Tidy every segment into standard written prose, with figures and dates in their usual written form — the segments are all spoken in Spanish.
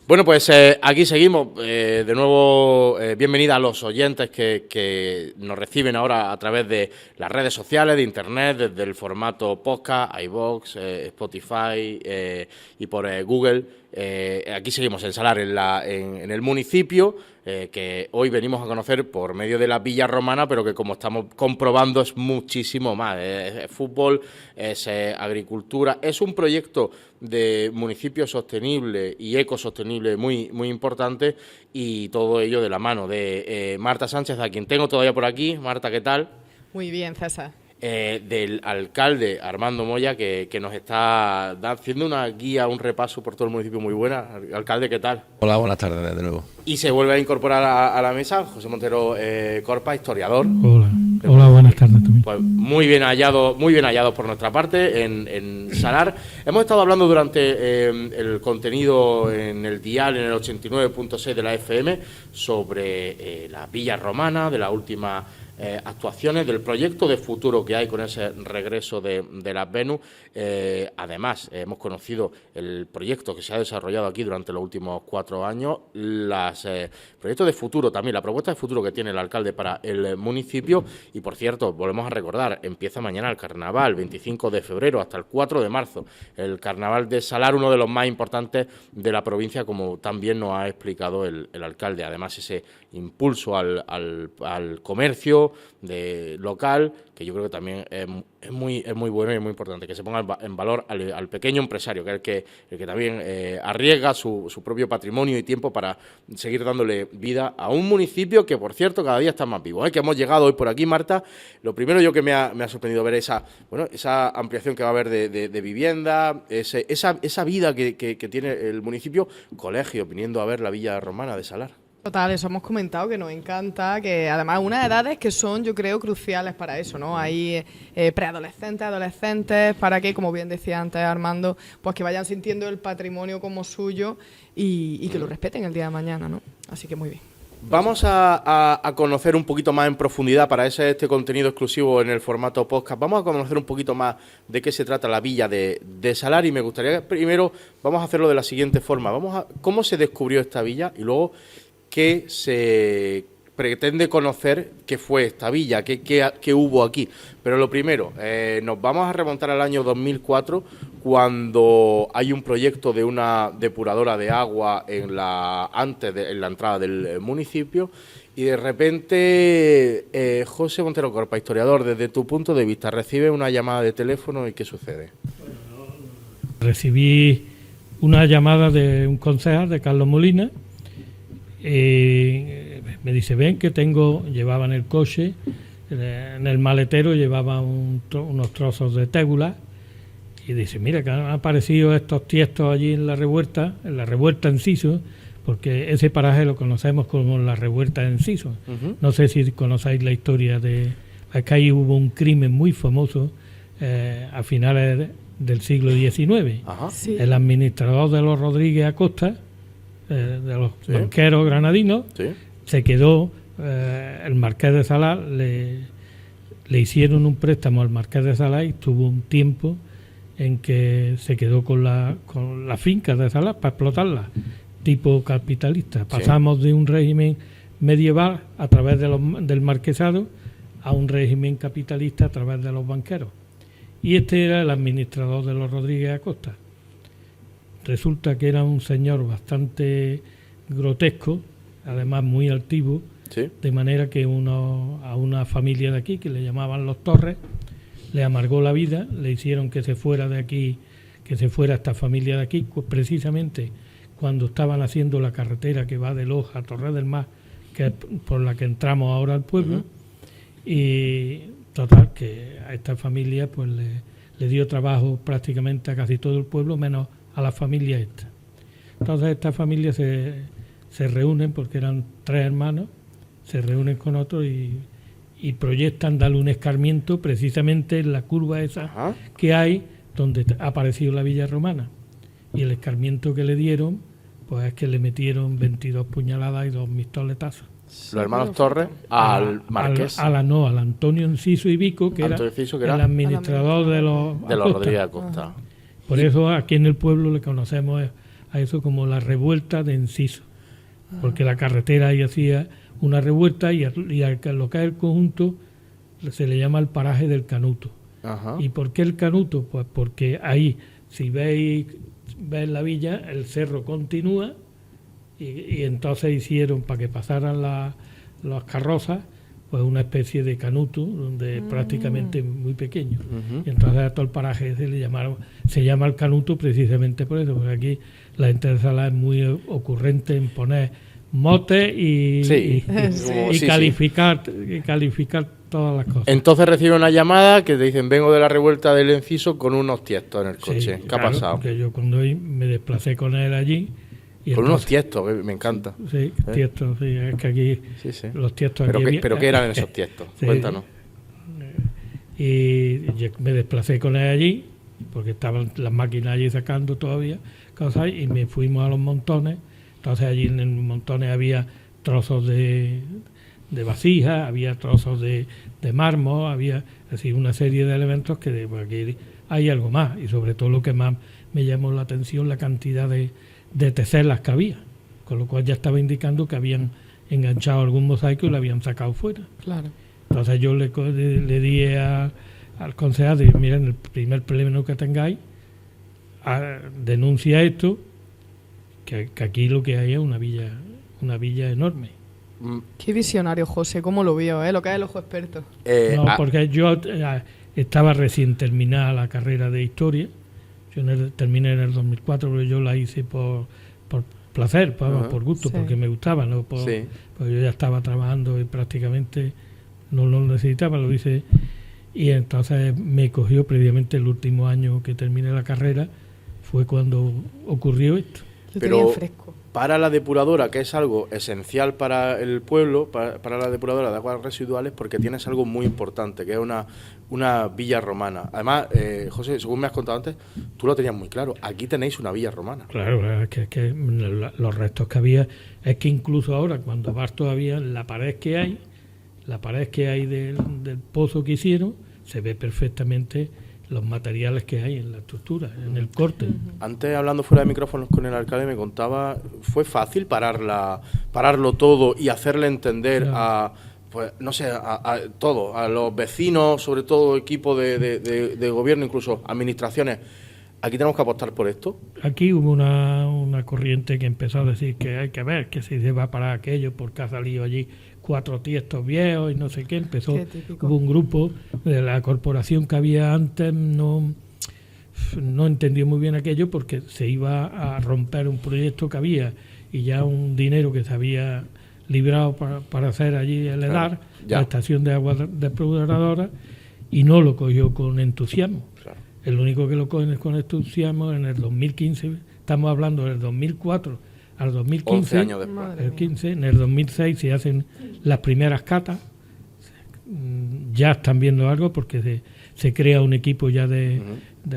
Bueno, pues aquí seguimos. De nuevo, bienvenida a los oyentes que nos reciben ahora a través de las redes sociales, de internet, desde el formato podcast, iVoox, Spotify y por Google. Aquí seguimos en Salar, en el municipio, que hoy venimos a conocer por medio de la Villa Romana, pero que como estamos comprobando es muchísimo más. Es fútbol, es agricultura, es un proyecto de municipio sostenible y ecosostenible muy, muy importante, y todo ello de la mano de Marta Sánchez, a quien tengo todavía por aquí. Marta, ¿qué tal? Muy bien, César. Del alcalde Armando Moya, que nos está haciendo una guía, un repaso por todo el municipio muy buena. Alcalde, ¿qué tal? Hola, buenas tardes de nuevo. Y se vuelve a incorporar a la mesa José Montero Corpa, historiador. Hola, buenas tardes también. Pues muy bien hallados por nuestra parte en Salar. Hemos estado hablando durante el contenido en el dial, en el 89.6 de la FM, sobre la Villa Romana, de la última actuaciones, del proyecto de futuro que hay con ese regreso de las Venus. Además, hemos conocido el proyecto que se ha desarrollado aquí durante los últimos 4 años, los proyectos de futuro también, la propuesta de futuro que tiene el alcalde para el municipio. Y, por cierto, volvemos a recordar, empieza mañana el carnaval, 25 de febrero hasta el 4 de marzo, el carnaval de Salar, uno de los más importantes de la provincia, como también nos ha explicado el alcalde. Además, ese impulso al comercio local, que yo creo que también es muy bueno y es muy importante, que se ponga en valor al pequeño empresario, que es el que también arriesga su propio patrimonio y tiempo para seguir dándole vida a un municipio que, por cierto, cada día está más vivo, que hemos llegado hoy por aquí, Marta. Lo primero yo que me ha sorprendido ver esa ampliación que va a haber de vivienda, esa vida que tiene el municipio, colegio, viniendo a ver la Villa Romana de Salar. Total, eso hemos comentado, que nos encanta, que además unas edades que son, yo creo, cruciales para eso, ¿no? Hay preadolescentes, adolescentes, para que, como bien decía antes Armando, pues que vayan sintiendo el patrimonio como suyo y que lo respeten el día de mañana, ¿no? Así que muy bien. Vamos a conocer un poquito más en profundidad, para este contenido exclusivo en el formato podcast. Vamos a conocer un poquito más de qué se trata la Villa de Salar, y me gustaría que primero vamos a hacerlo de la siguiente forma. ¿Cómo se descubrió esta villa? Y luego, ¿qué se pretende conocer qué fue esta villa, qué hubo aquí? Pero lo primero, nos vamos a remontar al año 2004, cuando hay un proyecto de una depuradora de agua en la entrada del municipio, y de repente José Montero Corpa, historiador, desde tu punto de vista, recibe una llamada de teléfono, ¿y qué sucede? Recibí una llamada de un concejal, de Carlos Molina. Me dice, ven que llevaba en el coche, en el maletero llevaba unos trozos de tégula, y dice, mira que han aparecido estos tiestos allí en la Revuelta Enciso, porque ese paraje lo conocemos como la Revuelta Enciso. Uh-huh. No sé si conocéis la historia acá ahí hubo un crimen muy famoso a finales del siglo XIX. Uh-huh. Sí. El administrador de los Rodríguez Acosta, de los banqueros granadinos, se quedó, el marqués de Salar, le hicieron un préstamo al marqués de Salar, y tuvo un tiempo en que se quedó con la finca de Salar para explotarla, tipo capitalista. Pasamos de un régimen medieval a través del marquesado a un régimen capitalista a través de los banqueros. Y este era el administrador de los Rodríguez Acosta. Resulta que era un señor bastante grotesco, además muy altivo, de manera que a una familia de aquí, que le llamaban los Torres, le amargó la vida, le hicieron que se fuera de aquí, que se fuera esta familia de aquí, precisamente cuando estaban haciendo la carretera que va de Loja a Torres del Mar, que es por la que entramos ahora al pueblo. Uh-huh. Y total, que a esta familia pues le dio trabajo prácticamente a casi todo el pueblo, menos a la familia esta. Entonces estas familias se reúnen, porque eran 3 hermanos, se reúnen con otros y proyectan darle un escarmiento precisamente en la curva esa. Ajá. Que hay donde ha aparecido la Villa Romana. Y el escarmiento que le dieron, pues es que le metieron 22 puñaladas y 2 pistoletazos. Los hermanos Torres al marqués. Al Antonio Enciso y Vico, que era el administrador de los Rodríguez Acosta. Por eso aquí en el pueblo le conocemos a eso como la revuelta de Enciso, porque la carretera ahí hacía una revuelta y a lo que es el conjunto se le llama el paraje del Canuto. Ajá. ¿Y por qué el Canuto? Pues porque ahí, si veis la villa, el cerro continúa y entonces hicieron, para que pasaran las carrozas, pues una especie de canuto donde prácticamente muy pequeño. Y entonces a todo el paraje se llama el Canuto precisamente por eso, porque aquí la gente de Salar es muy ocurrente en poner motes y calificar todas las cosas. Entonces recibe una llamada que te dicen: vengo de la revuelta del Enciso con unos tiestos en el coche. Sí, ¿Qué ha pasado? Porque yo cuando me desplacé con él allí. Y con unos tiestos, que me encanta. Sí, tiestos, sí, es que aquí los tiestos aquí... ¿Pero qué eran esos tiestos? Sí, cuéntanos. Y yo me desplacé con él allí, porque estaban las máquinas allí sacando todavía cosas, y me fuimos a los montones. Entonces allí en los montones había trozos de vasijas, había trozos de mármol, había así una serie de elementos que pues aquí hay algo más, y sobre todo lo que más me llamó la atención, la cantidad de teselas que había, con lo cual ya estaba indicando que habían enganchado algún mosaico y lo habían sacado fuera. Claro. Entonces yo le di al concejal, dije: miren, el primer pleno que tengáis, denuncia esto, que aquí lo que hay es una villa enorme. Qué visionario, José, cómo lo vio, lo que es el ojo experto. Porque yo estaba recién terminada la carrera de historia. Yo terminé en el 2004, pero yo la hice por placer, por gusto, porque me gustaba, ¿no? Porque yo ya estaba trabajando y prácticamente no lo necesitaba, lo hice. Y entonces me cogió previamente el último año que terminé la carrera, fue cuando ocurrió esto. Pero para la depuradora, que es algo esencial para el pueblo, para la depuradora de aguas residuales, porque tienes algo muy importante, que es una villa romana. Además, José, según me has contado antes, tú lo tenías muy claro, aquí tenéis una villa romana. Claro, es que los restos que había, es que incluso ahora, cuando vas todavía, la pared que hay del pozo que hicieron, se ve perfectamente los materiales que hay en la estructura, en el corte. Antes, hablando fuera de micrófonos con el alcalde, me contaba, ¿fue fácil pararlo todo y hacerle entender a los vecinos, sobre todo equipo de gobierno, incluso administraciones, aquí tenemos que apostar por esto? Aquí hubo una corriente que empezó a decir que hay que ver, que si se va a parar aquello porque ha salido allí 4 tiestos viejos y no sé qué. Hubo un grupo de la corporación que había antes, no entendió muy bien aquello porque se iba a romper un proyecto que había y ya un dinero que se había librado para hacer allí el EDAR, la estación de aguas depuradoras, y no lo cogió con entusiasmo. Claro. El único que lo coge con entusiasmo en el 2015, estamos hablando del 2004 al 2015, 11 años después. En el 2006 se hacen las primeras catas, ya están viendo algo porque se crea un equipo ya de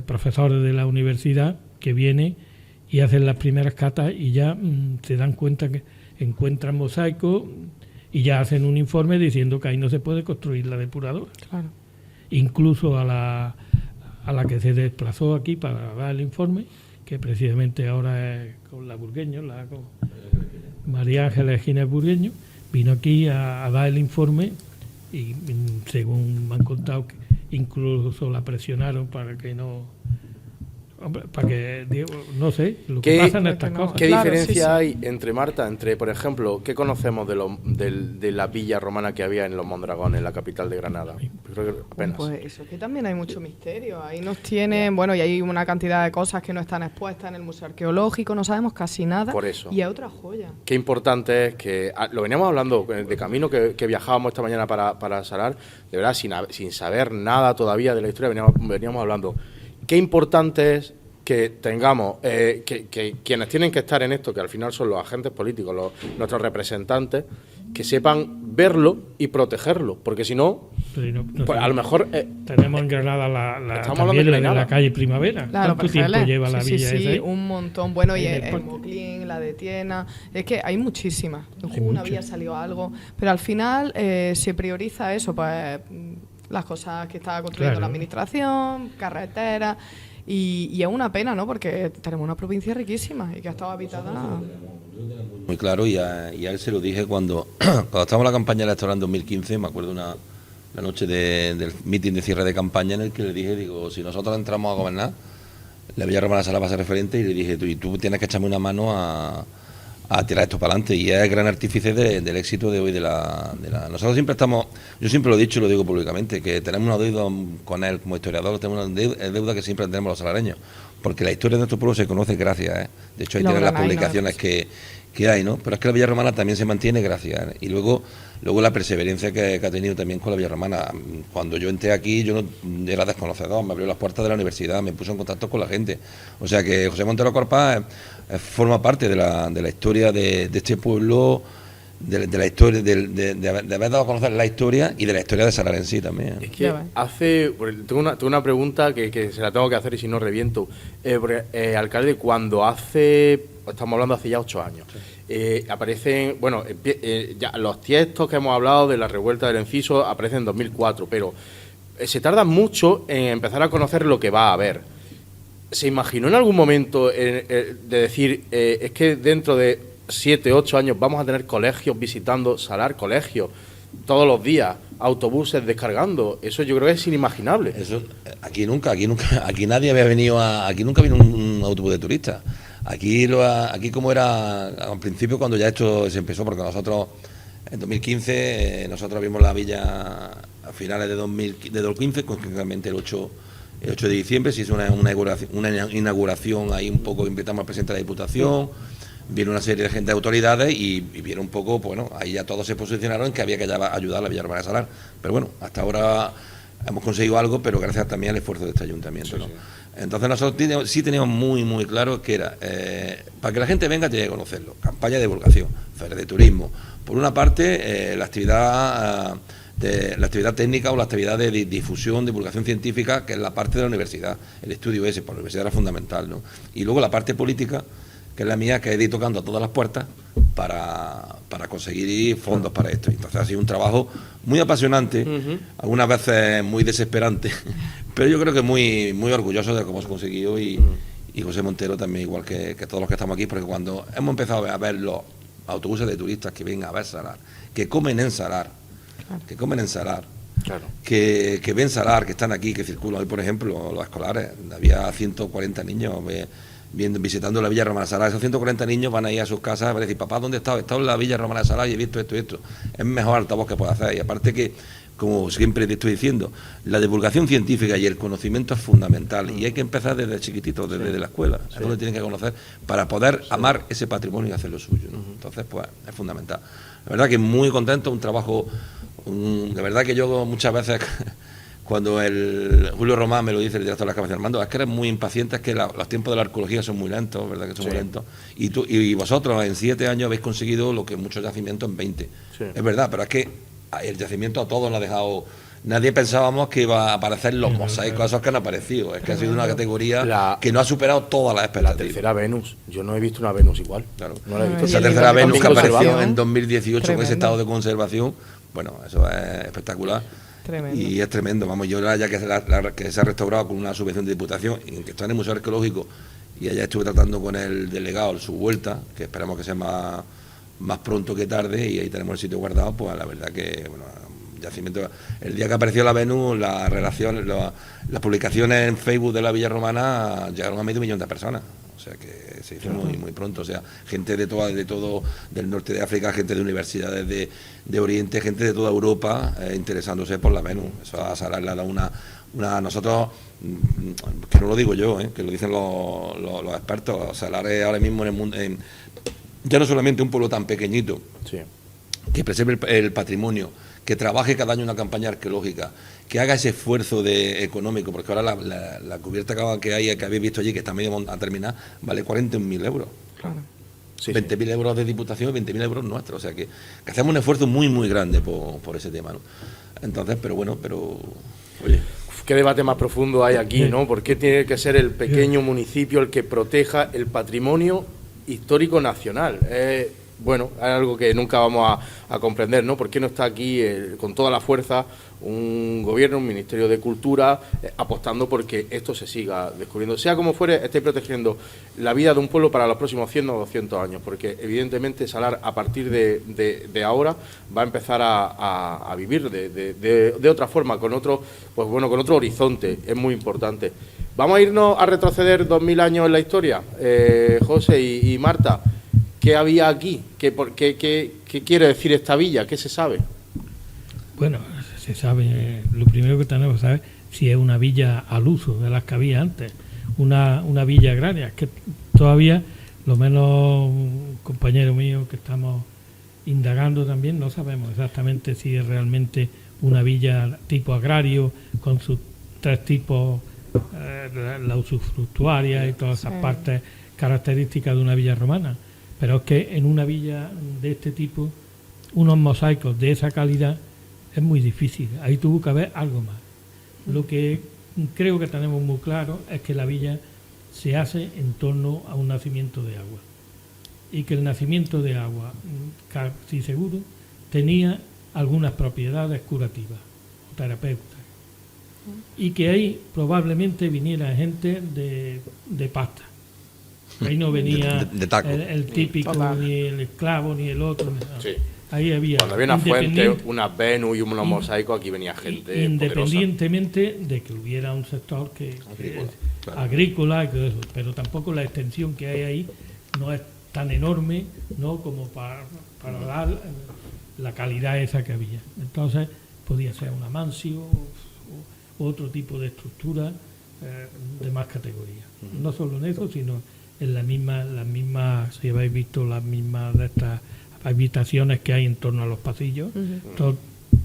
profesores de la universidad que viene y hacen las primeras catas y ya se dan cuenta que encuentran mosaicos y ya hacen un informe diciendo que ahí no se puede construir la depuradora. Claro. Incluso a la que se desplazó aquí para dar el informe, que precisamente ahora es con la Burgueño, con María Ángeles Gines Burgueño, vino aquí a dar el informe y según me han contado que incluso la presionaron para que no no sé lo que pasa en estas cosas. ¿Qué diferencia hay entre, Marta, por ejemplo, qué conocemos de la villa romana que había en Los Mondragones, en la capital de Granada? Creo que apenas. Pues eso, que también hay mucho misterio. Ahí nos tienen, y hay una cantidad de cosas que no están expuestas en el Museo Arqueológico, no sabemos casi nada. Por eso. Y hay otra joya. Qué importante es que, lo veníamos hablando de camino que viajábamos esta mañana para Salar, de verdad, sin saber nada todavía de la historia, veníamos hablando. Qué importante es que tengamos, que quienes tienen que estar en esto, que al final son los agentes políticos, nuestros representantes, que sepan verlo y protegerlo, porque si no, pues a lo mejor... tenemos en Granada también de la calle Primavera. Claro, ¿cuánto tiempo lleva la villa esa? Sí, un montón. Y el Moclín, la de Tiena, es que hay muchísimas. En una villa salió algo, pero al final se prioriza eso, pues las cosas que está construyendo la administración, carreteras... y es una pena, ¿no? Porque tenemos una provincia riquísima y que ha estado habitada. Muy claro, y a él se lo dije cuando estábamos en la campaña electoral en 2015, me acuerdo la noche del mitin de cierre de campaña, en el que le dije, digo, si nosotros entramos a gobernar, la Villa Romana Sala va a ser referente, y le dije, tú tienes que echarme una mano a tirar esto para adelante, y es el gran artífice del éxito de hoy nosotros siempre estamos, yo siempre lo he dicho y lo digo públicamente, que tenemos una deuda con él como historiador, tenemos una deuda que siempre tenemos los salareños, porque la historia de nuestro pueblo se conoce gracias, de hecho ahí tienen las publicaciones que hay, ¿no? Pero es que la Villa Romana también se mantiene gracias, y luego la perseverancia que ha tenido también con la Villa Romana. Cuando yo entré aquí, yo no era desconocedor, me abrió las puertas de la universidad, me puso en contacto con la gente. O sea que José Montero Corpá forma parte de la historia de este pueblo, de la historia, de haber dado a conocer la historia y de la historia de Salar en sí también. Es que tengo una pregunta que se la tengo que hacer y si no reviento. Alcalde, estamos hablando hace ya 8 años, aparecen, ya los textos que hemos hablado de la revuelta del Enciso aparecen en 2004, pero se tarda mucho en empezar a conocer lo que va a haber. ¿Se imaginó en algún momento de decir, es que dentro de 7, 8 años vamos a tener colegios visitando Salar, colegios, todos los días, autobuses descargando? Eso yo creo que es inimaginable. Eso, aquí nadie había venido aquí nunca vino un autobús de turistas. Aquí como era al principio, cuando ya esto se empezó, porque nosotros en 2015 nosotros vimos la villa a finales de 2015, concretamente el 8 de diciembre, se hizo una inauguración ahí un poco, invitamos al presidente de la Diputación, vino una serie de gente de autoridades y vieron un poco, ahí ya todos se posicionaron en que había que ayudar a la Villa Romana de Salar. Pero bueno, hasta ahora hemos conseguido algo, pero gracias también al esfuerzo de este ayuntamiento, ¿no? Sí. Entonces nosotros sí teníamos muy, muy claro que era, para que la gente venga tiene que conocerlo, campaña de divulgación, ferias de turismo. Por una parte, la actividad técnica o la actividad de difusión, divulgación científica, que es la parte de la universidad, el estudio ese, por la universidad era fundamental, ¿no? Y luego la parte política, que es la mía, que he ido tocando a todas las puertas para conseguir fondos para esto. Entonces ha sido un trabajo muy apasionante, algunas veces muy desesperante, pero yo creo que muy, muy orgulloso de cómo hemos conseguido, y José Montero también, igual que todos los que estamos aquí, porque cuando hemos empezado a ver los autobuses de turistas que vienen a ver Salar, que comen en Salar, claro, que ven Salar, que están aquí, que circulan. Hoy, por ejemplo, los escolares, había 140 niños visitando la Villa Romana de Salar. Esos 140 niños van a ir a sus casas a decir, papá, ¿dónde he estado? He estado en la Villa Romana de Salar y he visto esto y esto. Es el mejor altavoz que puede hacer. Y aparte que, como siempre te estoy diciendo, la divulgación científica y el conocimiento es fundamental, y hay que empezar desde chiquitito, desde la escuela. Es donde tienen que conocer para poder amar ese patrimonio y hacer lo suyo, ¿no? Entonces, pues, es fundamental. La verdad que muy contento, un trabajo, de verdad que yo muchas veces, cuando el Julio Román me lo dice, el director de la excavación, Armando, es que eres muy impaciente, es que los tiempos de la arqueología son muy lentos, ¿verdad que son muy lentos? Y vosotros en 7 años habéis conseguido lo que muchos yacimientos en 20. Sí. Es verdad, pero es que el yacimiento a todos lo ha dejado. Nadie pensábamos que iba a aparecer los mosaicos, esos que han aparecido. Es que ha sido una categoría que no ha superado todas las expectativas. La tercera Venus, yo no he visto una Venus igual. Claro. No la he visto. Esa tercera Venus que apareció en 2018 con ese estado de conservación, bueno, eso es espectacular. Tremendo. Y es tremendo. Vamos, yo ya que se ha restaurado con una subvención de diputación, y que está en el Museo Arqueológico, y allá estuve tratando con el delegado su vuelta, que esperamos que sea más pronto que tarde, y ahí tenemos el sitio guardado. Pues la verdad que, bueno, yacimiento. El día que apareció la Venus, las publicaciones en Facebook de la Villa Romana llegaron a 500.000 de personas. O sea que se hizo muy, muy pronto. O sea, gente de todo del norte de África, gente de universidades de Oriente, gente de toda Europa interesándose por la Venus. Eso a Salar le ha dado una nosotros, que no lo digo yo, que lo dicen los expertos. Salar es ahora mismo en el mundo, ya no solamente un pueblo tan pequeñito, que preserve el patrimonio, que trabaje cada año una campaña arqueológica, que haga ese esfuerzo económico, porque ahora la cubierta que habéis visto allí, que está medio a terminar, vale 41.000 euros. Claro. Sí, 20.000 euros de diputación y 20.000 euros nuestros. O sea que hacemos un esfuerzo muy, muy grande por ese tema, ¿no? Entonces, pero oye. Qué debate más profundo hay aquí, ¿no? ¿Por qué tiene que ser el pequeño municipio el que proteja el patrimonio histórico nacional? bueno, es algo que nunca vamos a comprender, ¿no? ¿Por qué no está aquí con toda la fuerza un gobierno, un Ministerio de Cultura, apostando porque esto se siga descubriendo? Sea como fuere, estáis protegiendo la vida de un pueblo para los próximos 100 o 200 años, porque evidentemente Salar, a partir de ahora, va a empezar a vivir de otra forma, con otro, pues bueno, con otro horizonte. Es muy importante. Vamos a irnos a retroceder 2000 años en la historia, José y Marta. ¿Qué había aquí? ¿Qué quiere decir esta villa? ¿Qué se sabe? Bueno, se sabe, lo primero que tenemos que saber si es una villa al uso de las que había antes, una villa agraria. Es que todavía, lo menos compañeros míos que estamos indagando también, no sabemos exactamente si es realmente una villa tipo agrario con sus 3 tipos, la usufructuaria y todas esas partes características de una villa romana. Pero es que en una villa de este tipo, unos mosaicos de esa calidad es muy difícil. Ahí tuvo que haber algo más. Lo que creo que tenemos muy claro es que la villa se hace en torno a un nacimiento de agua. Y que el nacimiento de agua, casi seguro, tenía algunas propiedades curativas o terapéuticas. Y que ahí probablemente viniera gente de pasta. Ahí no venía de taco. El típico, ni el esclavo, ni el otro. No. Sí. Ahí había. Cuando había una fuente, unas Venus y unos mosaicos, aquí venía gente independientemente de que hubiera un sector agrícola, pero tampoco la extensión que hay ahí no es tan enorme, ¿no?, como para dar la calidad esa que había. Entonces podía ser una mansio o otro tipo de estructura de más categoría. No solo en eso, sino en las mismas, si habéis visto las mismas de estas habitaciones que hay en torno a los pasillos,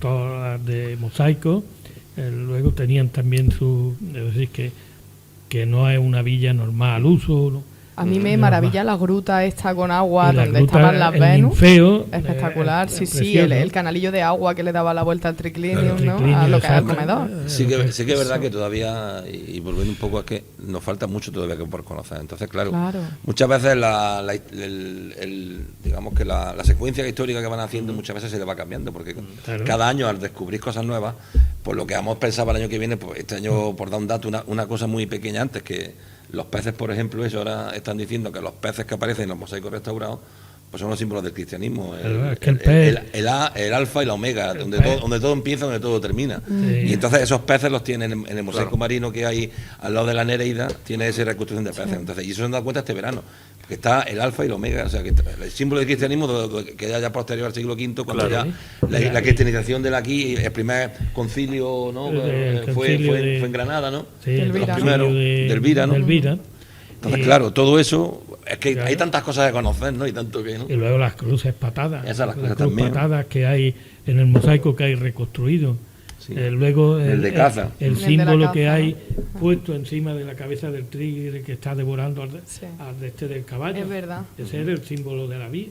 todas de mosaico. Luego tenían también es decir, que no es una villa normal al uso, ¿no? A mí me maravilla la gruta esta con agua, la donde gruta, estaban las el Venus. ninfeo, Espectacular, sí, precioso. el canalillo de agua que le daba la vuelta al triclinium, Claro, ¿no? A lo que era el exacto. comedor. Sí que es verdad que todavía, y volviendo un poco, es que nos falta mucho todavía que por conocer. Entonces, claro. Muchas veces digamos que la secuencia histórica que van haciendo muchas veces se le va cambiando, porque cada año, al descubrir cosas nuevas, pues lo que hemos pensado para el año que viene, pues este año, por dar un dato, una cosa muy pequeña antes, que los peces, por ejemplo, eso ahora están diciendo que los peces que aparecen en los mosaicos restaurados pues son los símbolos del cristianismo, el alfa y la omega, donde todo empieza, donde todo termina. Y entonces esos peces los tienen en el mosaico marino que hay al lado de la Nereida, tiene esa reconstrucción de peces. Entonces, y eso se han dado cuenta este verano, que está el alfa y el omega, o sea, que el símbolo del cristianismo que ya posterior al siglo V, cuando la cristianización de aquí, el primer concilio, ¿no?, fue en Granada, ¿no? Sí, los primeros de Elvira, ¿no? Entonces, claro, todo eso, es que hay tantas cosas que conocer, ¿no? Y tanto que, ¿no? Y luego las cruces patadas. Esas, las cruces también, patadas que hay en el mosaico que hay reconstruido. Sí. Luego el de caza. El símbolo que hay puesto encima de la cabeza del tigre que está devorando al del caballo. Es verdad. Ese era el símbolo de la vida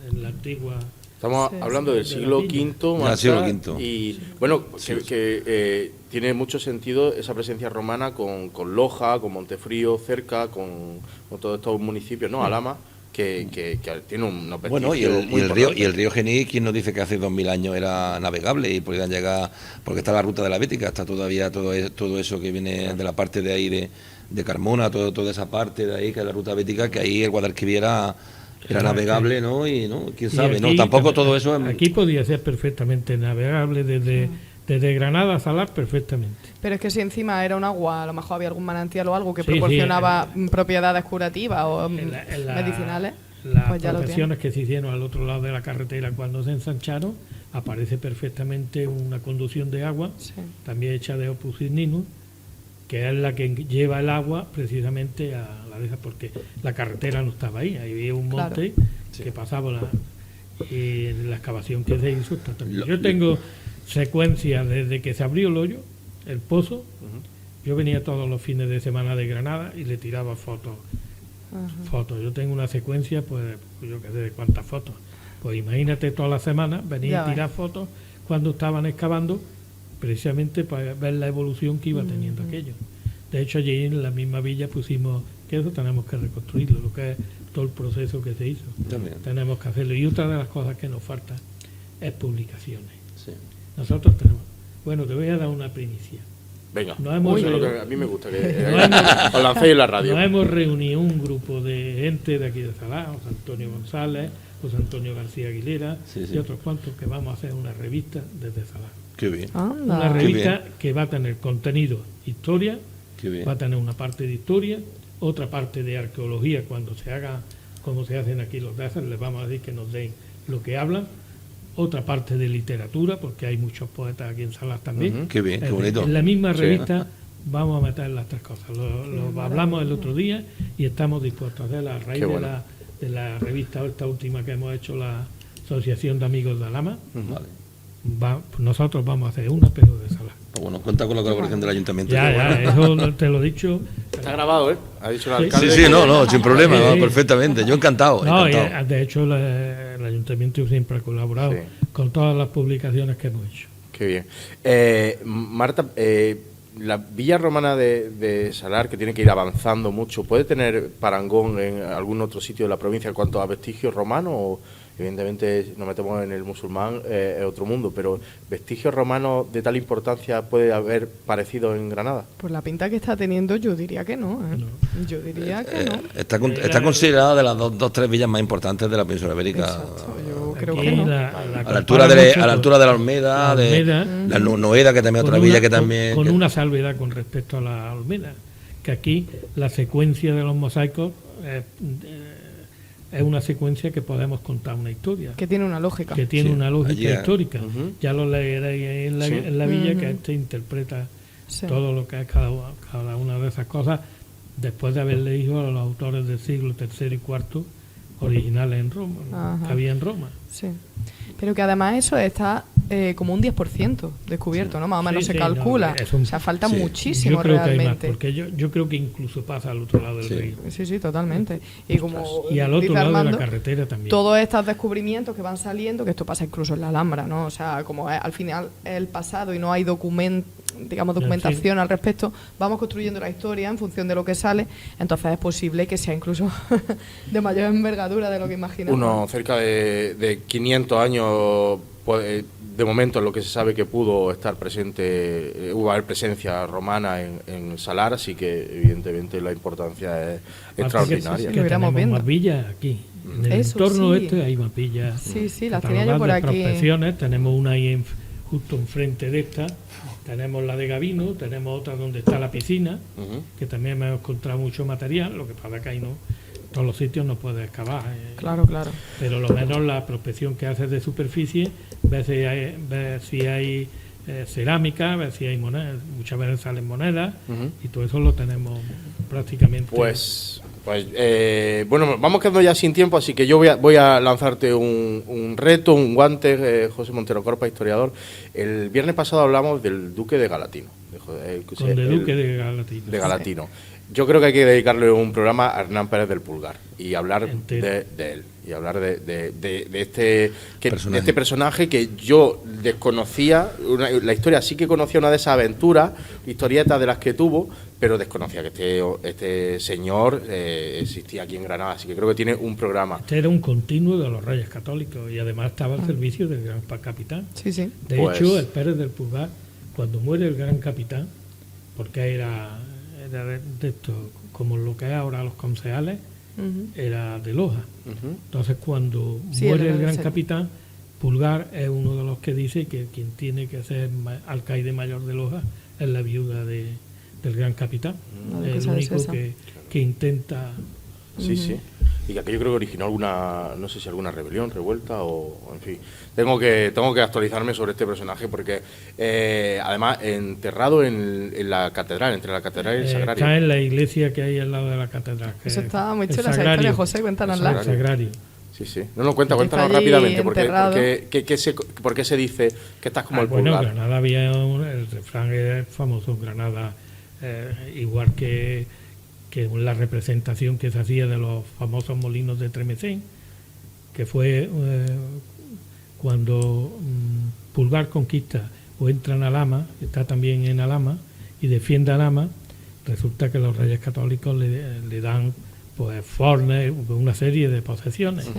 en la antigua. Estamos hablando del siglo V, Marta, siglo V. Y bueno, que tiene mucho sentido esa presencia romana con Loja, con Montefrío cerca, con todos estos municipios, ¿no? Alhama, que tiene unos vestigios. Bueno, y el río Genil, ¿quién nos dice que hace 2000 años era navegable y podían llegar? Porque está la ruta de la Bética, está todavía todo eso que viene de la parte de ahí de Carmona, toda esa parte de ahí que es la ruta bética, que ahí el Guadalquivir era navegable, ¿no? Y no, quién sabe, aquí, no, tampoco todo eso es... Aquí podía ser perfectamente navegable desde Granada a Salar, perfectamente. Pero es que si encima era un agua, a lo mejor había algún manantial o algo que proporcionaba propiedades curativas o medicinales. Las profesiones que se hicieron al otro lado de la carretera cuando se ensancharon, aparece perfectamente una conducción de agua, también hecha de Opus Igninus, que es la que lleva el agua precisamente a la de esa, porque la carretera no estaba ahí había un monte que pasaba y la excavación que se hizo está también. Yo tengo secuencias desde que se abrió el hoyo, el pozo. Yo venía todos los fines de semana de Granada y le tiraba fotos. Yo tengo una secuencia, pues yo qué sé de cuántas fotos. Pues imagínate todas las semanas venir a tirar fotos cuando estaban excavando, precisamente para ver la evolución que iba teniendo aquello. De hecho, allí en la misma villa pusimos que eso tenemos que reconstruirlo, lo que es todo el proceso que se hizo. También. Tenemos que hacerlo. Y otra de las cosas que nos falta es publicaciones. Sí. Nosotros tenemos... Bueno, te voy a dar una primicia. Venga, Nos hemos eso es lo reunido- que a mí me gusta, que Nos hemos- os lancéis en la radio. Nos hemos reunido un grupo de gente de aquí de Zalá, José Antonio González, José Antonio García Aguilera Sí, sí. y otros cuantos, que vamos a hacer una revista desde Zalá. Qué bien, Anda. Una revista bien. que va a tener contenido historia, qué bien. va a tener una parte de historia, otra parte de arqueología. Cuando se haga, como se hacen aquí los DECER, les vamos a decir que nos den lo que hablan. Otra parte de literatura, porque hay muchos poetas aquí en Salas también. Ujú, qué bien, qué Es bonito. En la misma Sí. revista vamos a meter las tres cosas. Lo hablamos el otro día y estamos dispuestos a hacerla a raíz Qué bueno. de la revista, esta última que hemos hecho, la Asociación de Amigos de Alhama. Vale. Nosotros vamos a hacer una, pero de Salas. Pues bueno, cuenta con la colaboración del ayuntamiento. Ya, qué ya, bueno. eso te lo he dicho. Está grabado, ¿eh? Ha dicho el Sí, alcalde. Sí, sí, no, sin problema, Sí. va, perfectamente. Yo encantado, No, y, encantado. de hecho el ayuntamiento siempre ha colaborado Sí. con todas las publicaciones que hemos hecho. Qué bien. Marta, la villa romana de Salar, que tiene que ir avanzando mucho, ¿puede tener parangón en algún otro sitio de la provincia en cuanto a vestigios romanos? O, evidentemente, nos metemos en el musulmán, es otro mundo, pero ¿vestigios romanos de tal importancia puede haber parecido en Granada? Por la pinta que está teniendo, yo diría que no. ¿eh? Yo diría que no. Está considerada de las dos, tres villas más importantes de la península ibérica. Exacto, yo creo Aquí que no. A la altura de la Olmeda, La Olmeda, la Noeda, que también es otra con villa una- que también... con que- una salvedad con respecto a la Olmeda, que aquí la secuencia de los mosaicos es una secuencia que podemos contar una historia, Que tiene una lógica. que tiene Sí, una lógica allí, histórica. Ujú. Ya lo leeréis en la, Sí. en la villa, que Ujú. este interpreta Sí. todo lo que es cada una de esas cosas, después de haber leído a los autores del siglo III y IV originales en Roma, Ajá. que había en Roma. Sí. Pero que además eso está como un 10% descubierto, ¿no? Más o menos Sí, se sí, calcula. no, es un- O sea, falta sí. muchísimo Yo creo que hay más, realmente. porque yo creo que incluso pasa al otro lado del Sí. río. Sí, sí, totalmente. Y como Y al otro dice lado de Armando, la carretera también. todos estos descubrimientos que van saliendo, que esto pasa incluso en la Alhambra, ¿no? O sea, como al final es el pasado y no hay documentación al respecto, vamos construyendo la historia en función de lo que sale, entonces es posible que sea incluso de mayor envergadura de lo que imaginamos. Uno cerca de 500 años, de momento en lo que se sabe que pudo estar presente, hubo haber presencia romana en Salar, así que evidentemente la importancia es extraordinaria. Lo Que iremos tenemos viendo. más villas aquí. En el Eso entorno sí. este hay más villas. Sí, sí, las tenía yo catalogadas por de aquí. prospecciones. Tenemos una ahí justo enfrente de esta. Tenemos la de Gavino, tenemos otra donde está la piscina, Ujú. que también me he encontrado mucho material. Lo que pasa es que ahí no, todos los sitios no puedes excavar. Claro, claro. Pero lo menos la prospección que haces de superficie, ver si hay cerámica, ver si hay monedas. Muchas veces salen monedas Ujú. y todo eso lo tenemos prácticamente. Pues bueno, vamos quedando ya sin tiempo, así que yo voy a lanzarte un reto, un guante, José Montero Corpa, historiador. El viernes pasado hablamos del Duque de Galatino. con el Duque de Galatino. de Galatino. Yo creo que hay que dedicarle un programa a Hernán Pérez del Pulgar y hablar Entero. de él y hablar de este Personaje. este personaje que yo desconocía. La historia sí que conocía una de esas aventuras, historietas de las que tuvo, pero desconocía que este señor existía aquí en Granada. Así que creo que tiene un programa. Este era un continuo de los Reyes Católicos y además estaba al servicio del gran capitán. Sí, sí. De Pues- hecho, el Pérez del Pulgar, cuando muere el gran capitán, porque era de esto, como lo que es ahora los concejales, Ujú. era de Loja. Ujú. Entonces, cuando Sí, muere era el de gran ser. capitán, Pulgar es uno de los que dice que quien tiene que ser alcaide mayor de Loja es la viuda del gran capitán. La Es el duquesa de único Sesa. que intenta. Sí, sí. Y que aquello creo que originó alguna, no sé si alguna rebelión, revuelta o en fin. Tengo que actualizarme sobre este personaje porque además enterrado en la catedral, entre la catedral y el sagrario. Está en la iglesia que hay al lado de la catedral. que Eso es está muy el chula esa sagrario. historia, José, cuéntanosla. El sagrario. Sí, sí. No, cuéntanos Está allí rápidamente, enterrado. ¿por qué se dice que estás como el Bueno, pulgar? Granada había el refrán es famoso, Granada, igual que la representación que se hacía de los famosos molinos de Tremecén, que fue cuando Pulgar conquista o entra en Alhama, está también en Alhama y defiende Alhama, resulta que los Reyes Católicos le dan pues Fornes, una serie de posesiones.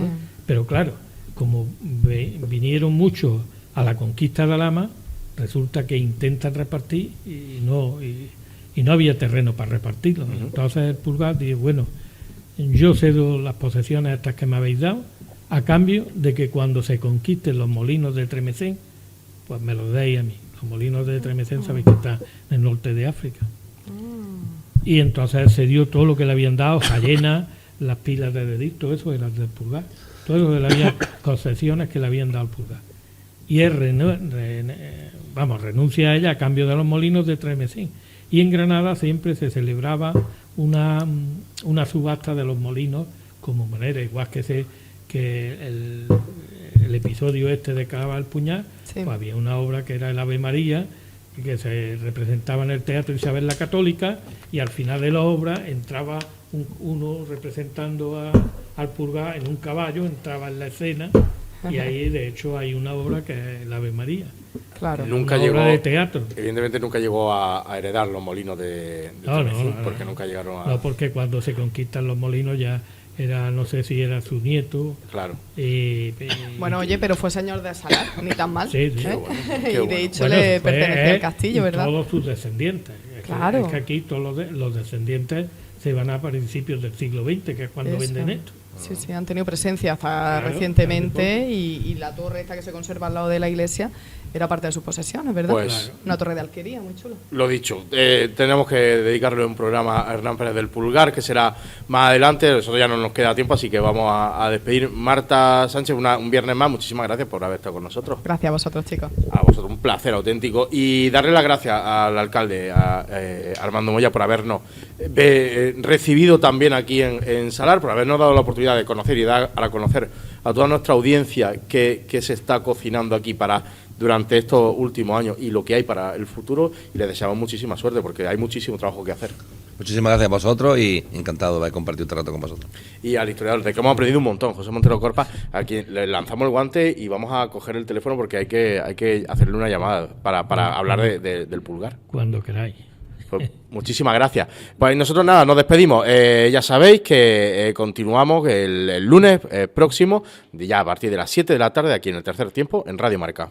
Pero claro, como vinieron muchos a la conquista de Alhama, resulta que intentan repartir y no había terreno para repartirlo. Entonces el Pulgar dice, bueno, yo cedo las posesiones estas que me habéis dado, a cambio de que cuando se conquisten los molinos de Tremecén, pues me los deis a mí. Los molinos de Tremecén sabéis que están en el norte de África. Y entonces se dio todo lo que le habían dado, Jayena, las pilas de Dedit, todo eso era del Pulgar. Todo lo que le había concesiones que le habían dado al Pulgar. Y él renuncia a ella a cambio de los molinos de Tremecén. Y en Granada siempre se celebraba una subasta de los molinos como manera, igual que el episodio este de Clava el Puñal, pues había una obra que era el Ave María, que se representaba en el Teatro Isabel la Católica, y al final de la obra entraba uno representando al Pulgar en un caballo, entraba en la escena, y ahí de hecho hay una obra que es el Ave María. Claro. Nunca una llegó, obra de teatro. Evidentemente nunca llegó a heredar los molinos de Tremecén, porque nunca llegaron a... No, porque cuando se conquistan los molinos ya era, no sé si era su nieto. Claro. Bueno, oye, pero fue señor de Salar, ni tan mal. Sí, sí. ¿eh? Qué Y de hecho le pertenecía al castillo, ¿verdad? Todos sus descendientes. Claro. Es que aquí todos los descendientes se van a principios del siglo XX, que es cuando venden esto. Sí, sí, han tenido presencia hasta recientemente y la torre esta que se conserva al lado de la iglesia era parte de sus posesiones, ¿verdad? Pues, una torre de alquería, muy chulo. Lo dicho, tenemos que dedicarle un programa a Hernán Pérez del Pulgar, que será más adelante, nosotros ya no nos queda tiempo, así que vamos a despedir. Marta Sánchez, un viernes más, muchísimas gracias por haber estado con nosotros. Gracias a vosotros, chicos. A vosotros, un placer auténtico. Y darle las gracias al alcalde, a Armando Moya, por habernos recibido también aquí en Salar, por habernos dado la oportunidad de conocer y dar a conocer a toda nuestra audiencia que se está cocinando aquí durante estos últimos años y lo que hay para el futuro, y les deseamos muchísima suerte porque hay muchísimo trabajo que hacer. Muchísimas gracias a vosotros y encantado de haber compartido este rato con vosotros. Y al historiador, de que hemos aprendido un montón, José Montero Corpa, a quien le lanzamos el guante y vamos a coger el teléfono porque hay que hacerle una llamada para hablar del Pulgar. Cuando queráis. Pues, muchísimas gracias. Pues nosotros nada, nos despedimos. Ya sabéis que continuamos el lunes próximo, ya a partir de las 7 de la tarde, aquí en el Tercer Tiempo, en Radio Marca.